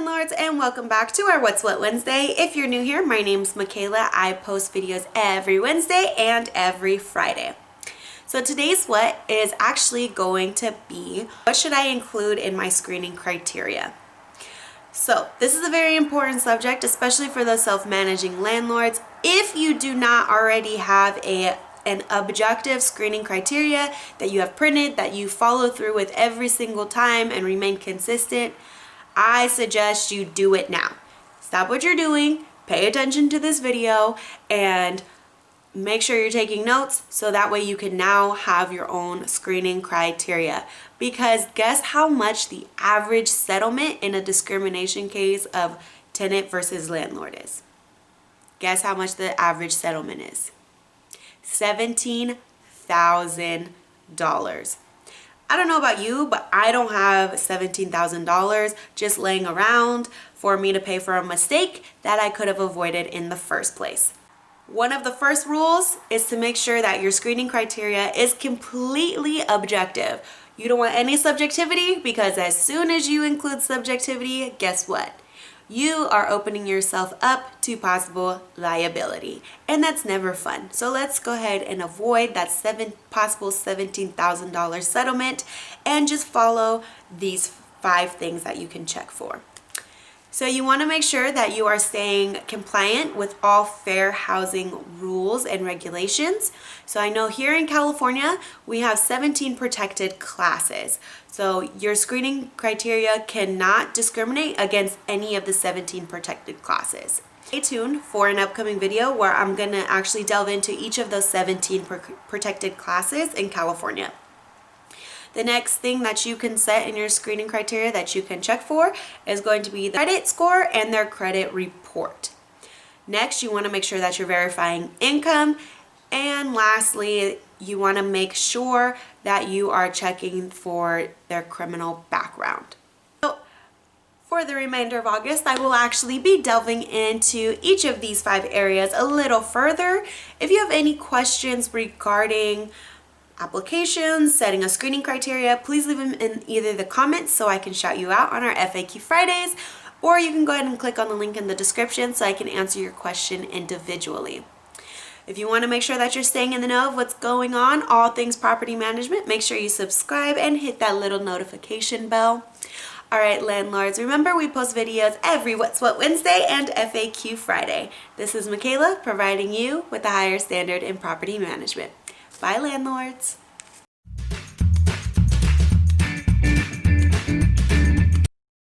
landlords, and welcome back to our What's What Wednesday. If you're new here, my name's Makayla. I post videos every Wednesday and every Friday. So today's what is actually going to be, what should I include in my screening criteria? So this is a very important subject, especially for those self-managing landlords. If you do not already have an objective screening criteria that you have printed, that you follow through with every single time and remain consistent, I suggest you do it now. Stop what you're doing, pay attention to this video, and make sure you're taking notes so that way you can now have your own screening criteria. Because guess how much the average settlement in a discrimination case of tenant versus landlord is? Guess how much the average settlement is? $17,000. I don't know about you, but I don't have $17,000 just laying around for me to pay for a mistake that I could have avoided in the first place. One of the first rules is to make sure that your screening criteria is completely objective. You don't want any subjectivity, because as soon as you include subjectivity, guess what? You are opening yourself up to possible liability, and that's never fun. So let's go ahead and avoid that possible $17,000 settlement and just follow these 5 things that you can check for. So you want to make sure that you are staying compliant with all fair housing rules and regulations. So I know here in California, we have 17 protected classes. So your screening criteria cannot discriminate against any of the 17 protected classes. Stay tuned for an upcoming video where I'm going to actually delve into each of those 17 protected classes in California. The next thing that you can set in your screening criteria that you can check for is going to be the credit score and their credit report. Next, you want to make sure that you're verifying income. And lastly, you want to make sure that you are checking for their criminal background. So for the remainder of August, I will actually be delving into each of these 5 areas a little further. If you have any questions regarding applications, setting a screening criteria, please leave them in either the comments so I can shout you out on our FAQ Fridays, or you can go ahead and click on the link in the description so I can answer your question individually. If you want to make sure that you're staying in the know of what's going on, all things property management, make sure you subscribe and hit that little notification bell. Alright landlords, remember we post videos every What's What Wednesday and FAQ Friday. This is Makayla, providing you with a higher standard in property management. Bye landlords!